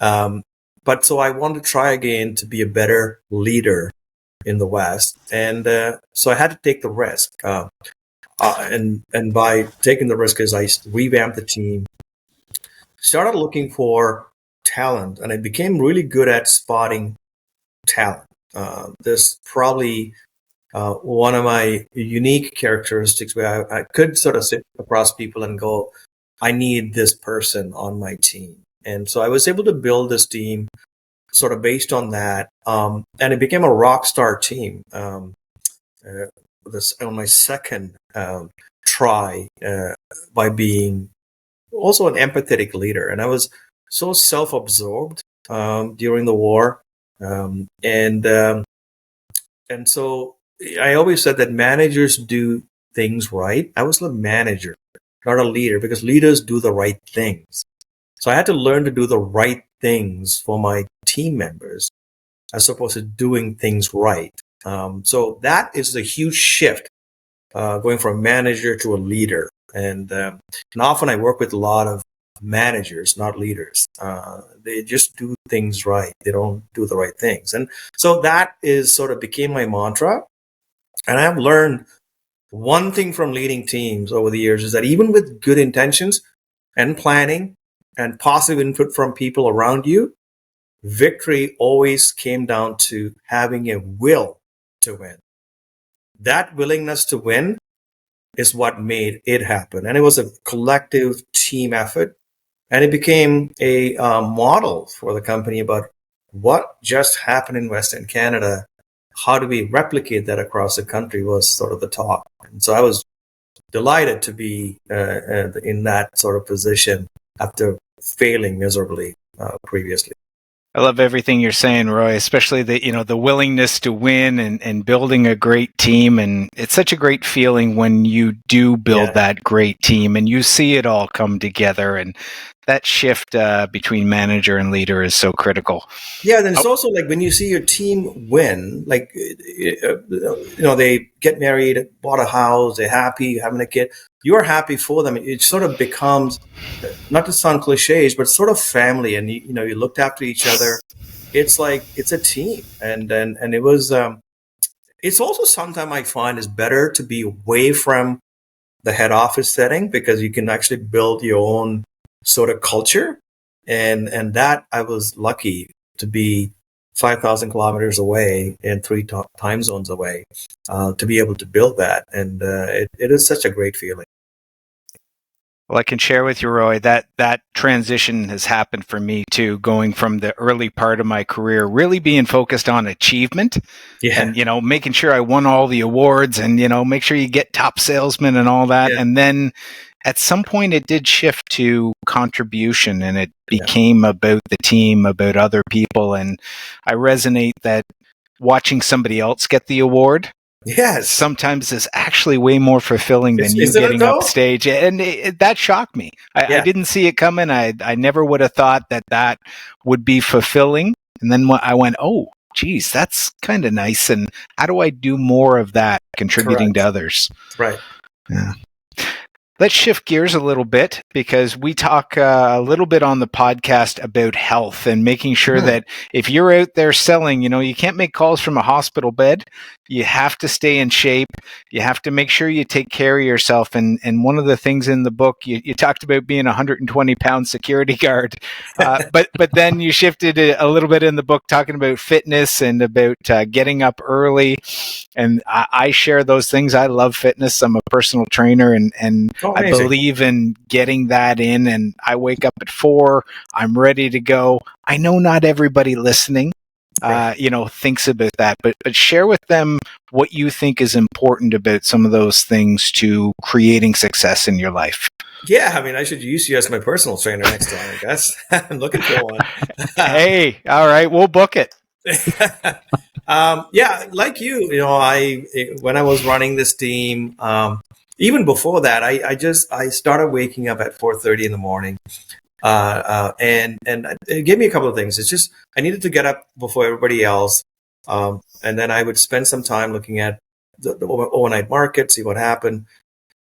Um, but so I wanted to try again to be a better leader in the West, and so I had to take the risk. And by taking the risk, is I revamped the team, started looking for talent, and I became really good at spotting talent. This probably one of my unique characteristics where I could sort of sit across people and go, I need this person on my team. And so I was able to build this team sort of based on that. And it became a rock star team. This on my second try by being also an empathetic leader. And I was so self-absorbed during the war. And so I always said that managers do things right. I was a manager, not a leader, because leaders do the right things. So I had to learn to do the right things for my team members as opposed to doing things right. So that is the huge shift, going from a manager to a leader. And often I work with a lot of managers, not leaders. They just do things right. They don't do the right things. And so that is sort of became my mantra. And I have learned one thing from leading teams over the years is that even with good intentions and planning and positive input from people around you, victory always came down to having a will to win. That willingness to win is what made it happen. And it was a collective team effort. And it became a model for the company about what just happened in Western Canada. How do we replicate that across the country was sort of the talk. And so I was delighted to be in that sort of position after failing miserably previously. I love everything you're saying, Roy, especially the willingness to win and building a great team. And it's such a great feeling when you do build that great team and you see it all come together. And that shift between manager and leader is so critical. Yeah, then it's also like when you see your team win, like they get married, bought a house, they're happy, having a kid. You're happy for them. It sort of becomes, not to sound cliches, but sort of family, and you looked after each other. It's like it's a team, and it was. It's also sometimes I find is better to be away from the head office setting because you can actually build your own sort of culture, and that I was lucky to be 5,000 kilometers away and three time zones away to be able to build that, and it is such a great feeling. Well, I can share with you, Roy, that transition has happened for me too, going from the early part of my career, really being focused on achievement and, making sure I won all the awards and, make sure you get top salesman and all that. Yeah. And then at some point it did shift to contribution and it became about the team, about other people. And I resonate that watching somebody else get the award, sometimes is actually way more fulfilling than you getting upstage. And that shocked me. I didn't see it coming. I never would have thought that would be fulfilling. And then I went, oh, geez, that's kind of nice. And how do I do more of that contributing to others? Right. Yeah. Let's shift gears a little bit because we talk a little bit on the podcast about health and making sure that if you're out there selling, you can't make calls from a hospital bed. You have to stay in shape. You have to make sure you take care of yourself. And one of the things in the book, you talked about being a 120-pound security guard, but then you shifted a little bit in the book talking about fitness and about getting up early. And I share those things. I love fitness. I'm a personal trainer and I believe in getting that in. And I wake up at 4. I'm ready to go. I know not everybody listening thinks about that, but share with them what you think is important about some of those things to creating success in your life. Yeah, I mean, I should use you as my personal trainer next time, I guess. I'm looking for one. Hey, all right, we'll book it. Like when I was running this team, even before that, I started waking up at 4:30 in the morning. And it gave me a couple of things. It's just I needed to get up before everybody else, and then I would spend some time looking at the overnight market, see what happened,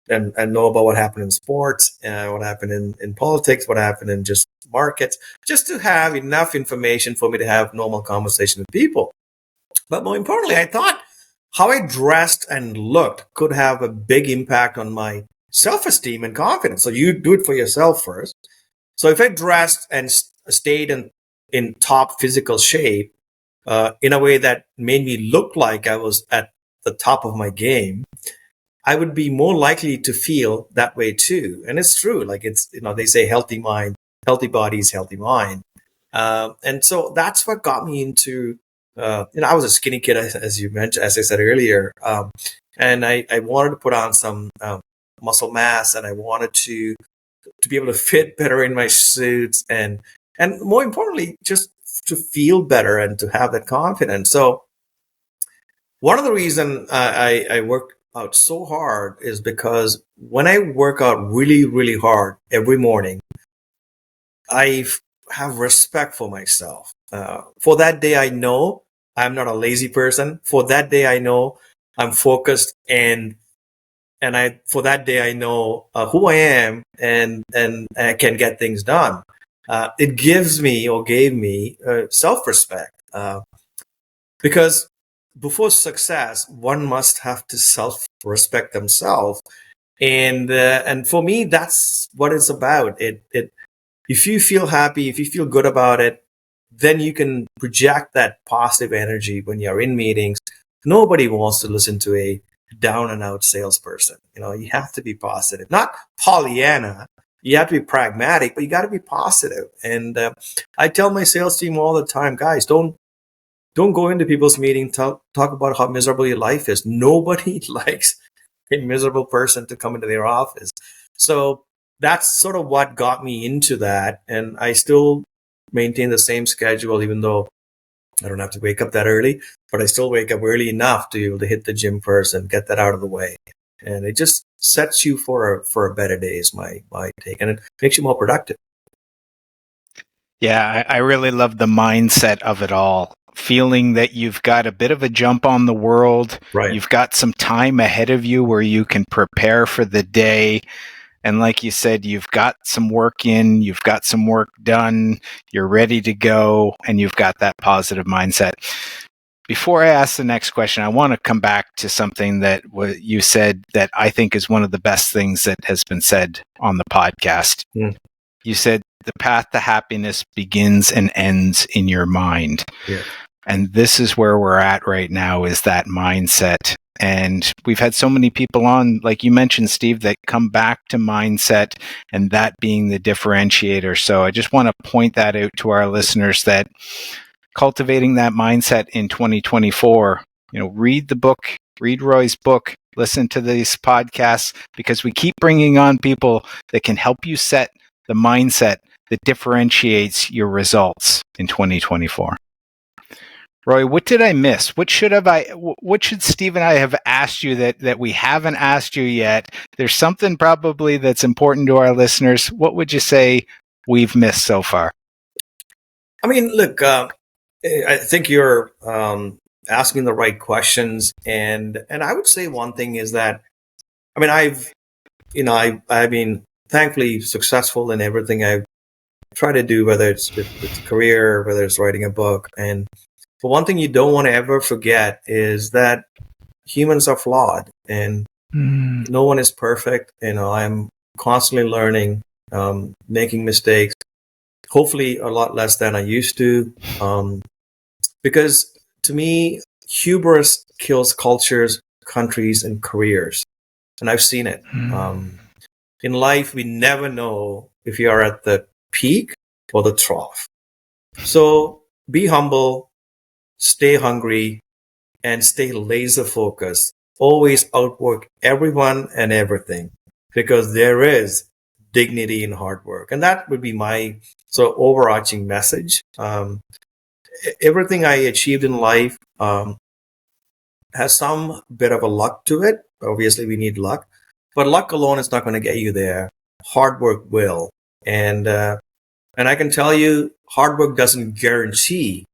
and know about what happened in sports, what happened in politics, what happened in just markets, just to have enough information for me to have normal conversation with people. But more importantly, I thought how I dressed and looked could have a big impact on my self-esteem and confidence. So you do it for yourself first. So if I dressed and stayed in top physical shape in a way that made me look like I was at the top of my game, I would be more likely to feel that way too. And it's true. Like they say healthy mind, healthy body is healthy mind. And so that's what got me into, I was a skinny kid, as you mentioned, as I said earlier. And I wanted to put on some muscle mass and I wanted to be able to fit better in my suits and more importantly, just to feel better and to have that confidence. So one of the reasons I work out so hard is because when I work out really, really hard every morning, I have respect for myself. For that day, I know I'm not a lazy person. For that day, I know I'm focused and for that day, I know who I am and I can get things done. It gives me or gave me self-respect because before success, one must have to self-respect themselves. And for me, that's what it's about. If you feel happy, if you feel good about it, then you can project that positive energy when you're in meetings. Nobody wants to listen to a down and out salesperson. You have to be positive, not Pollyanna. You have to be pragmatic, but you got to be positive. And I tell my sales team all the time, guys, don't go into people's meetings, talk about how miserable your life is. Nobody likes a miserable person to come into their office. So that's sort of what got me into that. And I still maintain the same schedule, even though I don't have to wake up that early, but I still wake up early enough to be able to hit the gym first and get that out of the way. And it just sets you for a better day is my take, and it makes you more productive. Yeah, I really love the mindset of it all. Feeling that you've got a bit of a jump on the world. Right. You've got some time ahead of you where you can prepare for the day. And like you said, you've got some work in, you've got some work done, you're ready to go, and you've got that positive mindset. Before I ask the next question, I want to come back to something that you said that I think is one of the best things that has been said on the podcast. Mm. You said the path to happiness begins and ends in your mind. Yeah. And this is where we're at right now, is that mindset. And we've had so many people on, like you mentioned, Steve, that come back to mindset and that being the differentiator. So I just want to point that out to our listeners, that cultivating that mindset in 2024, read the book, read Roy's book, listen to these podcasts, because we keep bringing on people that can help you set the mindset that differentiates your results in 2024. Roy, what did I miss? What should Steve and I have asked you that we haven't asked you yet? There's something probably that's important to our listeners. What would you say we've missed so far? I mean, look, I think you're asking the right questions, and I would say one thing is that, I mean, I've been thankfully successful in everything I've tried to do, whether it's with career, whether it's writing a book. But one thing you don't want to ever forget is that humans are flawed, and no one is perfect. I'm constantly learning, making mistakes, hopefully a lot less than I used to. Because to me, hubris kills cultures, countries, and careers. And I've seen it. In life, we never know if you are at the peak or the trough. So be humble, stay hungry, and stay laser focused. Always outwork everyone and everything, because there is dignity in hard work. And that would be my sort of overarching message. Everything I achieved in life has some bit of a luck to it. Obviously, we need luck, but luck alone is not going to get you there. Hard work will. And I can tell you, hard work doesn't guarantee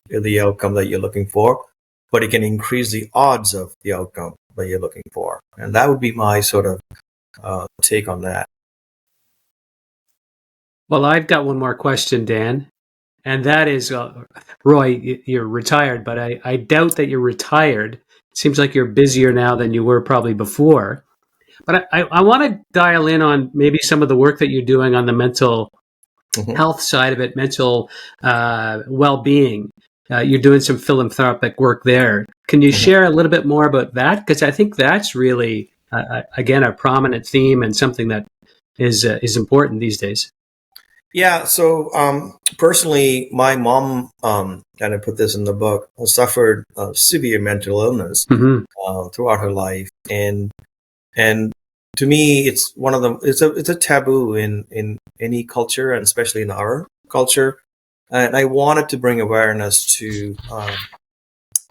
the outcome that you're looking for, but it can increase the odds of the outcome that you're looking for. And that would be my sort of take on that. Well, I've got one more question, Dan, and that is, Roy, you're retired, but I doubt that you're retired. It seems like you're busier now than you were probably before. But I want to dial in on maybe some of the work that you're doing on the mental health side of it, mental well-being. You're doing some philanthropic work there. Can you share a little bit more about that? Because I think that's really, again, a prominent theme and something that is important these days. Yeah. So personally, my mom, kind of put this in the book, suffered severe mental illness throughout her life, and to me, it's one of them. It's a taboo in any culture, and especially in our culture. And I wanted to bring awareness to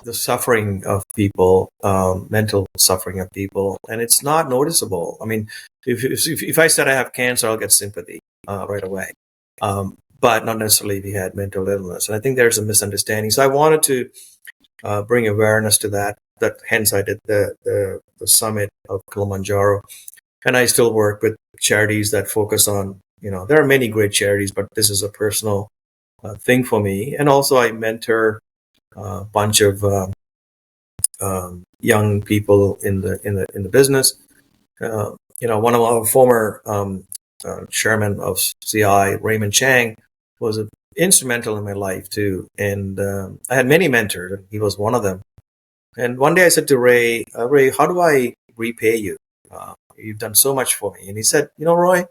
the suffering of people, mental suffering of people, and it's not noticeable. I mean, if I said I have cancer, I'll get sympathy right away, but not necessarily if you had mental illness. And I think there's a misunderstanding. So I wanted to bring awareness to that. Hence, I did the summit of Kilimanjaro, and I still work with charities that focus on. There are many great charities, but this is a personal thing for me. And also, I mentor a bunch of young people in the business. One of our former chairman of CI, Raymond Chang, was instrumental in my life too. And I had many mentors. He was one of them. And one day I said to Ray, how do I repay you? You've done so much for me. And he said, Roy,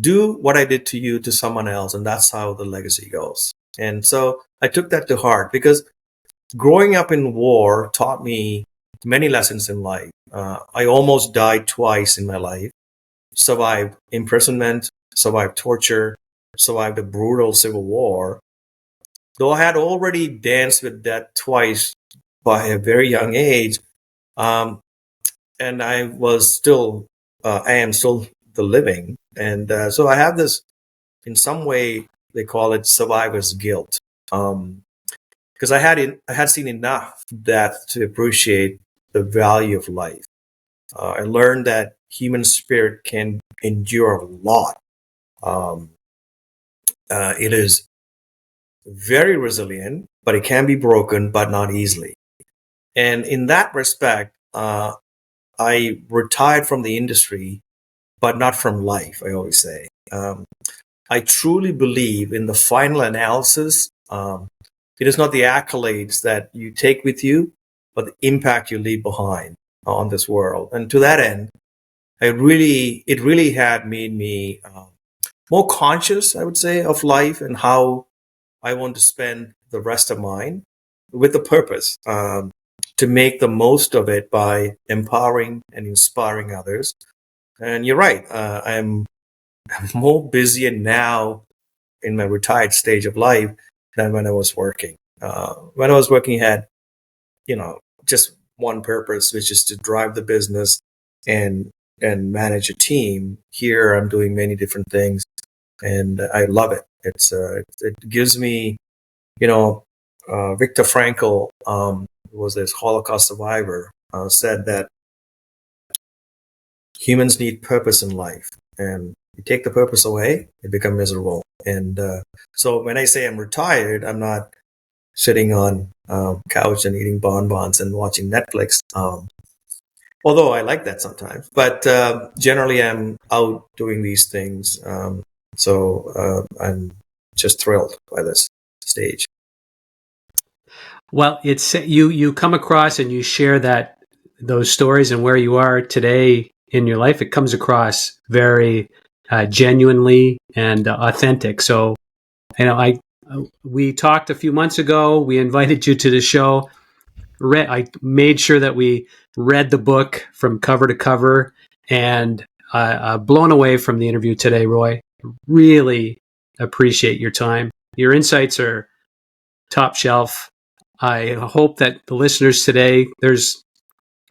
do what I did to you to someone else, and that's how the legacy goes. And so I took that to heart, because growing up in war taught me many lessons in life. I almost died twice in my life, survived imprisonment, survived torture, survived a brutal civil war, though I had already danced with death twice by a very young age, um, and I am still the living. And so I have this, in some way, they call it survivor's guilt. Because I had seen enough death to appreciate the value of life. I learned that human spirit can endure a lot. Um, it is very resilient, but it can be broken, but not easily. And in that respect, I retired from the industry, but not from life, I always say. I truly believe in the final analysis. It is not the accolades that you take with you, but the impact you leave behind on this world. And to that end, it really had made me more conscious, I would say, of life and how I want to spend the rest of mine with a purpose, to make the most of it by empowering and inspiring others. And you're right, I'm more busier now in my retired stage of life than when I was working. When I was working, I had, just one purpose, which is to drive the business and manage a team. Here, I'm doing many different things, and I love it. It gives me, Viktor Frankl, who was this Holocaust survivor, said that humans need purpose in life, and you take the purpose away, they become miserable. And so when I say I'm retired, I'm not sitting on couch and eating bonbons and watching Netflix. Although I like that sometimes, but generally I'm out doing these things. So I'm just thrilled by this stage. Well, it's you come across and you share those stories and where you are today in your life. It comes across very genuinely and authentic. So, we talked a few months ago. We invited you to the show. I made sure that we read the book from cover to cover, and blown away from the interview today, Roy. Really appreciate your time. Your insights are top shelf. I hope that the listeners today, there's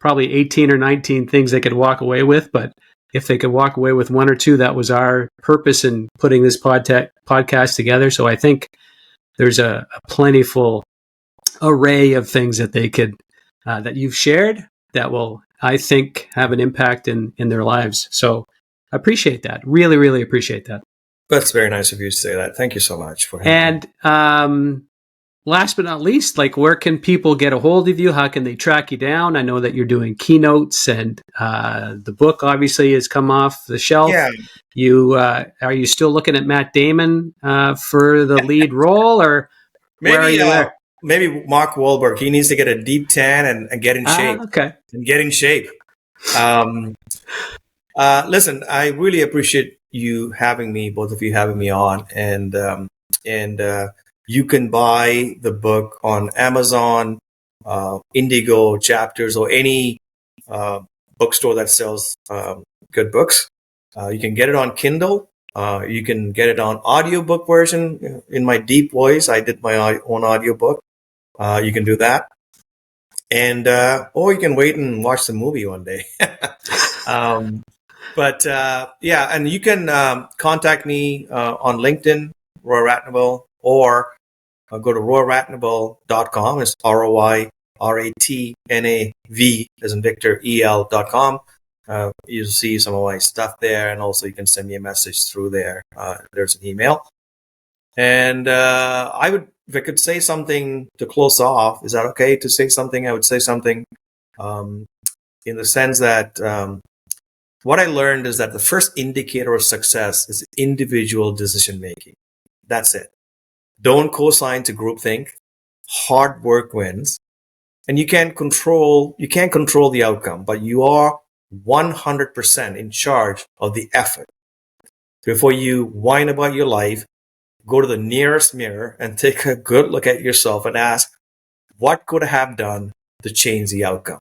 probably 18 or 19 things they could walk away with, but if they could walk away with one or two, that was our purpose in putting this podcast together. So I think there's a plentiful array of things that they could, that you've shared that will, I think, have an impact in their lives. So I appreciate that. Really, really appreciate that. That's very nice of you to say that. Thank you so much for having me. And last but not least, where can people get a hold of you? How can they track you down? I know that you're doing keynotes, and the book obviously has come off the shelf. Yeah. Are you still looking at Matt Damon for the lead role, or where are you there? Maybe Mark Wahlberg. He needs to get a deep tan and get in shape. Okay. And get in shape. Listen, I really appreciate you having me, both of you having me on, and you can buy the book on Amazon, Indigo, Chapters, or any bookstore that sells good books. You can get it on Kindle. You can get it on audiobook version in my deep voice. I did my own audiobook. You can do that. And or you can wait and watch the movie one day. But yeah, and you can contact me on LinkedIn, Roy Ratnavel, or go to royratnavel.com. It's ROYRATNAV as in Victor EL.com. You'll see some of my stuff there, and also you can send me a message through there. There's an email. And if I could say something to close off, is that okay to say something? I would say something in the sense that what I learned is that the first indicator of success is individual decision making. That's it. Don't co-sign to groupthink. Hard work wins. And you can't control the outcome, but you are 100% in charge of the effort. Before you whine about your life, go to the nearest mirror and take a good look at yourself and ask, what could I have done to change the outcome?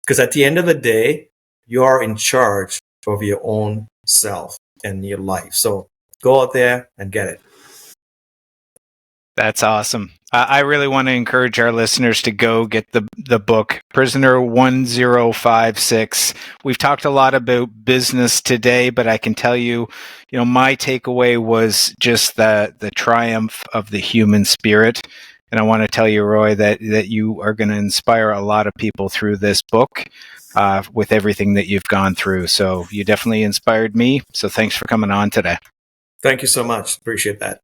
Because at the end of the day, you are in charge of your own self and your life. So Go out there and get it. That's awesome. I really want to encourage our listeners to go get the book, Prisoner 1056. We've talked a lot about business today, but I can tell you, my takeaway was just the triumph of the human spirit. And I want to tell you, Roy, that you are going to inspire a lot of people through this book with everything that you've gone through. So you definitely inspired me. So thanks for coming on today. Thank you so much. Appreciate that.